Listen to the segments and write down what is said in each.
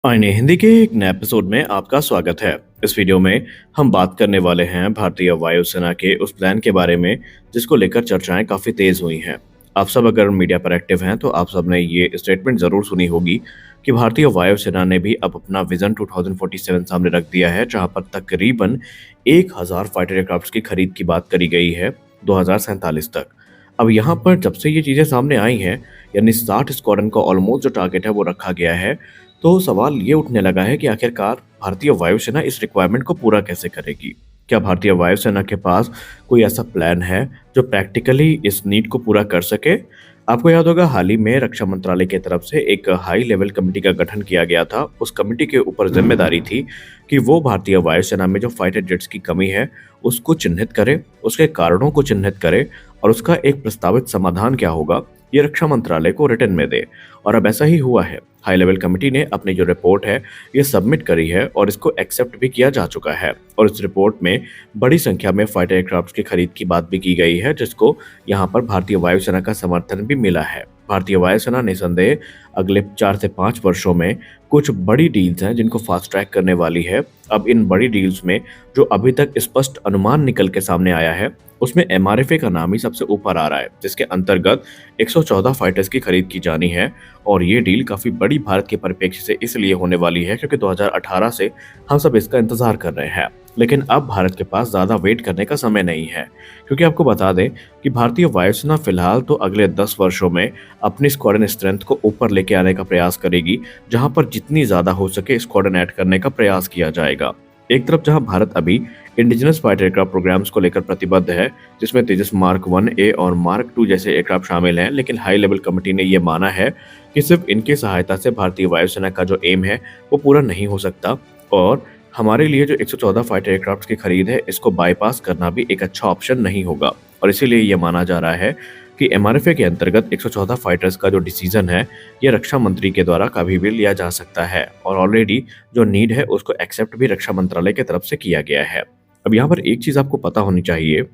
आईने हिंदी के एक नए एपिसोड में आपका स्वागत है। इस वीडियो में हम बात करने वाले हैं भारतीय वायुसेना के उस प्लान के बारे में जिसको लेकर चर्चाएं काफी तेज हुई हैं। आप सब अगर मीडिया पर एक्टिव हैं तो आप सब ने ये स्टेटमेंट जरूर सुनी होगी कि भारतीय वायुसेना ने भी अब अपना विजन 2047 सामने रख दिया है, जहां पर तकरीबन 1000 फाइटर एयरक्राफ्ट की खरीद की बात करी गई है 2047 तक। अब यहाँ पर जब से ये चीजें सामने आई हैं, यानी 60 स्क्वाड्रन का ऑलमोस्ट जो टारगेट है वो रखा गया है, तो सवाल ये उठने लगा है कि आखिरकार भारतीय वायुसेना इस रिक्वायरमेंट को पूरा कैसे करेगी। क्या भारतीय वायुसेना के पास कोई ऐसा प्लान है जो प्रैक्टिकली इस नीड को पूरा कर सके। आपको याद होगा, हाल ही में रक्षा मंत्रालय की तरफ से एक हाई लेवल कमेटी का गठन किया गया था। उस कमेटी के ऊपर जिम्मेदारी थी कि वो भारतीय वायुसेना में जो फाइटर जेट्स की कमी है उसको चिन्हित करे, उसके कारणों को चिन्हित करे और उसका एक प्रस्तावित समाधान क्या होगा ये रक्षा मंत्रालय को रिटर्न में दे। और अब ऐसा ही हुआ है। हाई लेवल कमेटी ने अपनी जो रिपोर्ट है ये सबमिट करी है और इसको एक्सेप्ट भी किया जा चुका है। और इस रिपोर्ट में बड़ी संख्या में फाइटर एयरक्राफ्ट की खरीद की बात भी की गई है, जिसको यहाँ पर भारतीय वायुसेना का समर्थन भी मिला है। भारतीय वायुसेना निसंदेह अगले 4 से 5 वर्षों में कुछ बड़ी डील्स हैं जिनको फास्ट ट्रैक करने वाली है। अब इन बड़ी डील्स में जो अभी तक स्पष्ट अनुमान निकल के सामने आया है उसमें एमआरएफए का नाम ही सबसे ऊपर आ रहा है, जिसके अंतर्गत 114 फाइटर्स की खरीद की जानी है। और ये डील काफी बड़ी भारत के परिप्रेक्ष्य से इसलिए होने वाली है क्योंकि 2018 से हम सब इसका इंतजार कर रहे हैं। लेकिन अब भारत के पास ज्यादा वेट करने का समय नहीं है, क्योंकि आपको बता दें कि भारतीय वायुसेना फिलहाल तो अगले 10 वर्षों में अपनी स्क्वाड्रन स्ट्रेंथ को ऊपर लेके आने का प्रयास करेगी, जहां पर जितनी ज्यादा हो सके स्क्वाड्रन ऐड करने का प्रयास किया जाएगा। एक तरफ जहां भारत अभी इंडिजिनस फाइटर एयरक्राफ्ट प्रोग्राम्स को लेकर प्रतिबद्ध है, जिसमें तेजस मार्क 1A और मार्क 2 जैसे एयरक्राफ्ट शामिल हैं, लेकिन हाई लेवल कमेटी ने यह माना है कि सिर्फ इनकी सहायता से भारतीय वायुसेना का जो एम है वो पूरा नहीं हो सकता। और हमारे लिए जो 114 फाइटर एयरक्राफ्ट की खरीद है इसको बाईपास करना भी एक अच्छा ऑप्शन नहीं होगा। और इसीलिए यह माना जा रहा है कि एमआरएफए के अंतर्गत 114 फाइटर्स का जो डिसीजन है ये रक्षा मंत्री के द्वारा कभी भी लिया जा सकता है। और ऑलरेडी जो नीड है उसको एक्सेप्ट भी रक्षा मंत्रालय की तरफ से किया गया है। अब यहाँ पर एक चीज आपको पता होनी चाहिए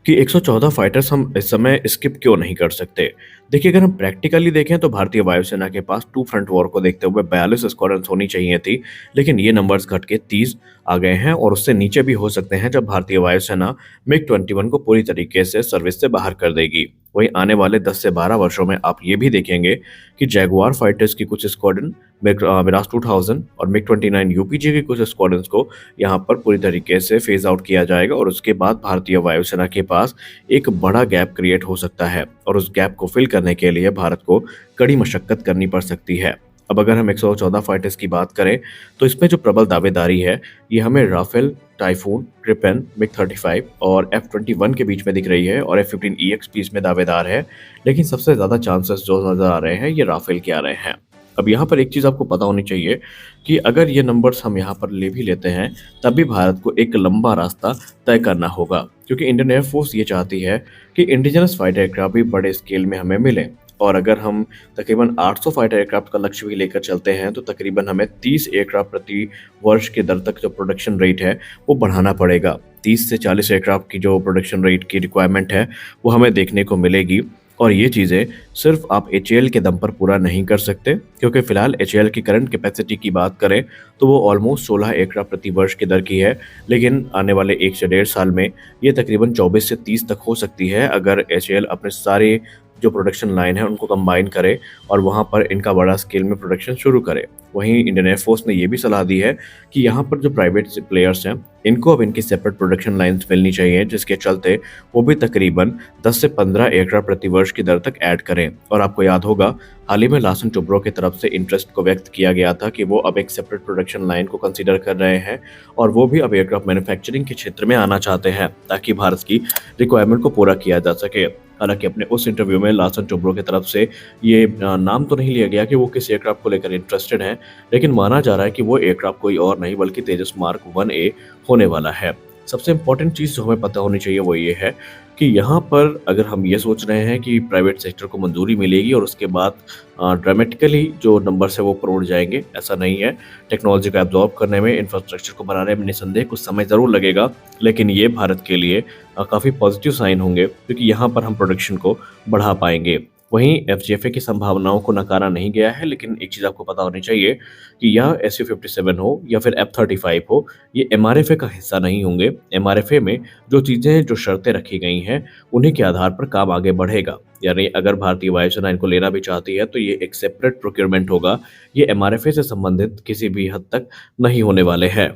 कि 114 फाइटर्स हम इस समय स्किप क्यों नहीं कर सकते। देखिए, अगर हम प्रैक्टिकली देखें तो भारतीय वायुसेना के पास टू फ्रंट वॉर को देखते हुए 42 स्क्वाड्रन होनी चाहिए थी, लेकिन ये नंबर्स घट के 30 आ गए हैं और उससे नीचे भी हो सकते हैं जब भारतीय वायुसेना मिग 21 को पूरी तरीके से सर्विस से बाहर कर देगी। वहीं आने वाले 10 से 12 वर्षों में आप ये भी देखेंगे कि जैगुआर फाइटर्स की कुछ स्क्वाड्रन, मिराज 2000 और मिग 29 यूपीजी की कुछ स्क्वाड्रन को यहाँ पर पूरी तरीके से फेज आउट किया जाएगा। और उसके बाद भारतीय वायुसेना के पास एक बड़ा गैप क्रिएट हो सकता है और उस गैप को फिल करने के लिए भारत को कड़ी मशक्कत करनी पड़ सकती है। अब अगर हम 114 फाइटर्स की बात करें तो इसमें जो प्रबल दावेदारी है ये हमें राफेल, टाइफून, ग्रिपेन, मिग 35 और F-21 के बीच में दिख रही है और F-15EX भी इसमें दावेदार है। लेकिन सबसे ज्यादा चांसेस जो नजर आ रहे हैं ये राफेल के आ रहे हैं। अब यहाँ पर एक चीज आपको पता होनी चाहिए कि अगर ये नंबर्स हम यहाँ पर ले भी लेते हैं तब भी भारत को एक लंबा रास्ता तय करना होगा, क्योंकि इंडियन एयरफोर्स ये चाहती है कि इंडिजिनस फाइटर एयरक्राफ्ट भी बड़े स्केल में हमें मिले। और अगर हम तकरीबन 800 फाइटर एयरक्राफ्ट का लक्ष्य भी लेकर चलते हैं तो तकरीबन हमें 30 एयरक्राफ्ट प्रति वर्ष के दर तक जो प्रोडक्शन रेट है वो बढ़ाना पड़ेगा। 30 से 40 एयरक्राफ्ट की जो प्रोडक्शन रेट की रिक्वायरमेंट है वो हमें देखने को मिलेगी। और ये चीज़ें सिर्फ आप एचएएल के दम पर पूरा नहीं कर सकते, क्योंकि फिलहाल एचएएल की करंट कैपेसिटी की बात करें तो वो ऑलमोस्ट 16 एयरक्राफ्ट प्रति वर्ष की दर की है। लेकिन आने वाले 1 से 1.5 साल में ये तकरीबन 24 से 30 तक हो सकती है अगर एचएएल अपने सारे जो प्रोडक्शन लाइन है उनको कंबाइन करे और वहाँ पर इनका बड़ा स्केल में प्रोडक्शन शुरू करे। वहीं इंडियन एयरफोर्स ने ये भी सलाह दी है कि यहाँ पर जो प्राइवेट प्लेयर्स हैं इनको अब इनकी सेपरेट प्रोडक्शन लाइंस मिलनी चाहिए, जिसके चलते वो भी तकरीबन 10 से 15 एयरक्राफ्ट प्रति वर्ष की दर तक ऐड करें। और आपको याद होगा, हाल ही में लासन टोब्रो की तरफ से इंटरेस्ट को व्यक्त किया गया था कि वो अब एक सेपरेट प्रोडक्शन लाइन को कंसीडर कर रहे हैं और वो भी अब एयरक्राफ्ट मैन्युफैक्चरिंग के क्षेत्र में आना चाहते हैं ताकि भारत की रिक्वायरमेंट को पूरा किया जा सके। हालांकि अपने उस इंटरव्यू में लासन टोब्रो की तरफ से ये नाम तो नहीं लिया गया कि वो किस एयरक्राफ्ट को लेकर इंटरेस्टेड हैं, लेकिन माना जा रहा है कि वो एयरक्राफ्ट कोई और नहीं बल्कि तेजस मार्क 1A होने वाला है। सबसे इंपॉर्टेंट चीज़ जो हमें पता होनी चाहिए वो ये है कि यहाँ पर अगर हम ये सोच रहे हैं कि प्राइवेट सेक्टर को मंजूरी मिलेगी और उसके बाद ड्रामेटिकली जो नंबर्स है वो बढ़ जाएंगे, ऐसा नहीं है। टेक्नोलॉजी को एब्जॉर्ब करने में, इंफ्रास्ट्रक्चर को बनाने में निसंदेह कुछ समय ज़रूर लगेगा, लेकिन ये भारत के लिए काफ़ी पॉजिटिव साइन होंगे क्योंकि यहाँ पर हम प्रोडक्शन को बढ़ा पाएंगे। वहीं एफजीएफए की संभावनाओं को नकारा नहीं गया है, लेकिन एक चीज़ आपको पता होनी चाहिए कि यह SU-57 हो या फिर F-35 हो, ये एमआरएफए का हिस्सा नहीं होंगे। एमआरएफए में जो चीज़ें, जो शर्तें रखी गई हैं, उन्हीं के आधार पर काम आगे बढ़ेगा। यानी अगर भारतीय वायुसेना इनको लेना भी चाहती है, तो ये एक सेपरेट प्रोक्योरमेंट होगा। ये एमआरएफए से संबंधित किसी भी हद तक नहीं होने वाले हैं।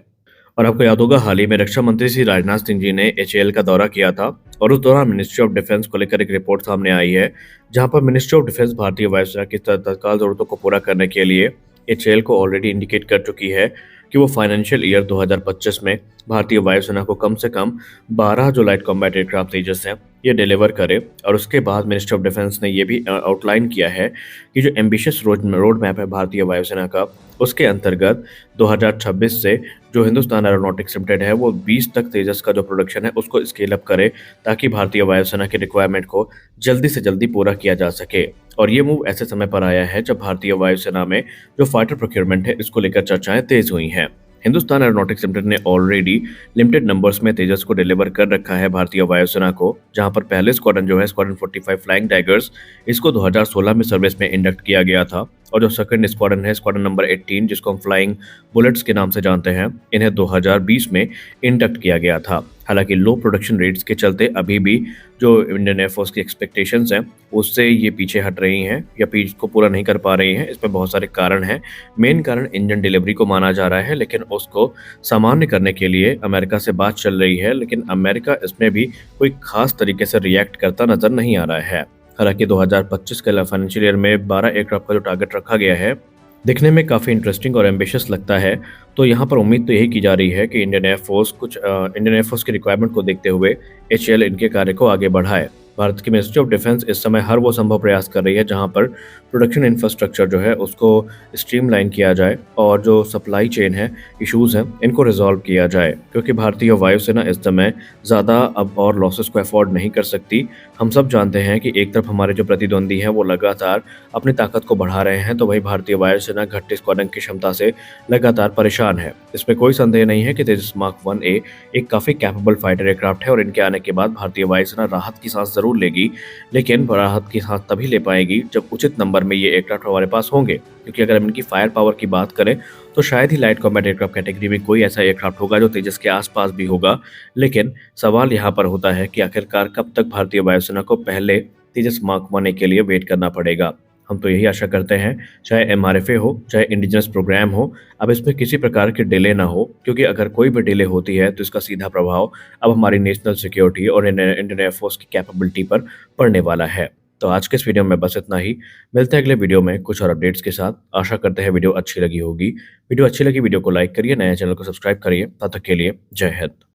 और आपको याद होगा, हाल ही में रक्षा मंत्री श्री राजनाथ सिंह जी ने एचएएल का दौरा किया था और उस दौरान मिनिस्ट्री ऑफ डिफेंस को लेकर एक रिपोर्ट सामने आई है, जहां पर मिनिस्ट्री ऑफ डिफेंस भारतीय वायुसेना की तत्काल जरूरतों को पूरा करने के लिए एचएएल को ऑलरेडी इंडिकेट कर चुकी है कि वो फाइनेंशियल ईयर 2025 में भारतीय वायुसेना को कम से कम 12 जो लाइट कॉम्बैट एयरक्राफ्ट तेजस हैं, ये डिलीवर करे। और उसके बाद मिनिस्ट्री ऑफ डिफेंस ने ये भी आउटलाइन किया है कि जो एम्बिशियस रोड मैप है भारतीय वायुसेना का, उसके अंतर्गत 2026 से जो हिंदुस्तान एरोनॉटिक्स लिमिटेड है, वो 20 तक तेजस का जो प्रोडक्शन है उसको स्केल अप करे, ताकि भारतीय वायुसेना की रिक्वायरमेंट को जल्दी से जल्दी पूरा किया जा सके। और ये मूव ऐसे समय पर आया है जब भारतीय वायुसेना में जो फाइटर प्रोक्योरमेंट है, इसको लेकर चर्चाएं तेज हुई हैं। हिंदुस्तान एरोनॉटिक्स लिमिटेड ने ऑलरेडी लिमिटेड नंबर्स में तेजस को डिलीवर कर रखा है भारतीय वायुसेना को, जहां पर पहले स्क्वाड्रन जो है, स्क्वाड्रन 45 फ्लाइंग टाइगर्स, इसको 2016 में सर्विस में इंडक्ट किया गया था। और जो सेकंड स्क्वाड्रन है, स्क्वाड्रन नंबर 18, जिसको हम फ्लाइंग बुलेट्स के नाम से जानते हैं, इन्हें 2020 में इंडक्ट किया गया था। हालांकि लो प्रोडक्शन रेट्स के चलते अभी भी जो इंडियन एयरफोर्स की एक्सपेक्टेशंस हैं, उससे ये पीछे हट रही हैं या पीछ को पूरा नहीं कर पा रही हैं। इसमें बहुत सारे कारण हैं। मेन कारण इंजन डिलीवरी को माना जा रहा है, लेकिन उसको सामान्य करने के लिए अमेरिका से बात चल रही है, लेकिन अमेरिका इसमें भी कोई खास तरीके से रिएक्ट करता नजर नहीं आ रहा है। हालांकि 2025 के फाइनेंशियल ईयर में 12 एयरक्राफ्ट का जो टारगेट रखा गया है, दिखने में काफ़ी इंटरेस्टिंग और एम्बिशियस लगता है। तो यहाँ पर उम्मीद तो यही की जा रही है कि इंडियन एयरफोर्स की रिक्वायरमेंट को देखते हुए एचएएल इनके कार्य को आगे बढ़ाए। भारत की मिनिस्ट्री ऑफ डिफेंस इस समय हर वो संभव प्रयास कर रही है जहां पर प्रोडक्शन इंफ्रास्ट्रक्चर जो है उसको स्ट्रीमलाइन किया जाए और जो सप्लाई चेन है इश्यूज हैं, इनको रिजॉल्व किया जाए, क्योंकि भारतीय वायुसेना इस समय ज़्यादा अब और लॉसेस को अफोर्ड नहीं कर सकती। हम सब जानते हैं कि एक तरफ हमारे जो प्रतिद्वंदी हैं वो लगातार अपनी ताकत को बढ़ा रहे हैं, तो वही भारतीय वायुसेना घटते स्क्वाड्रन की क्षमता से लगातार परेशान है। इसमें कोई संदेह नहीं है कि तेजस मार्क 1A एक काफ़ी कैपेबल फाइटर एयरक्राफ्ट है और इनके आने के बाद भारतीय वायुसेना राहत की सांस जरूर लेगी, लेकिन राहत की सांस तभी ले पाएगी जब उचित नंबर में ये एयरक्राफ्ट हमारे पास होंगे। क्योंकि अगर हम इनकी फायर पावर की बात करें तो शायद ही लाइट कॉम्बैट एयरक्राफ्ट कैटेगरी में कोई ऐसा एयरक्राफ्ट होगा जो तेजस के आसपास भी होगा। लेकिन सवाल यहाँ पर होता है कि आखिरकार कब तक भारतीय वायुसेना को पहले तेजस मार्क 1A के लिए वेट करना पड़ेगा। हम तो यही आशा करते हैं, चाहे एमआरएफए हो, चाहे इंडिजिनस प्रोग्राम हो, अब इसमें किसी प्रकार की डिले ना हो, क्योंकि अगर कोई भी डिले होती है तो इसका सीधा प्रभाव अब हमारी नेशनल सिक्योरिटी और इंडियन एयरफोर्स की कैपेबिलिटी पर पड़ने वाला है। तो आज के इस वीडियो में बस इतना ही। मिलते हैं अगले वीडियो में कुछ और अपडेट्स के साथ। आशा करते हैं वीडियो अच्छी लगी होगी। वीडियो अच्छी लगी, वीडियो को लाइक करिए, नए चैनल को सब्सक्राइब करिए। तब तक के लिए जय हिंद।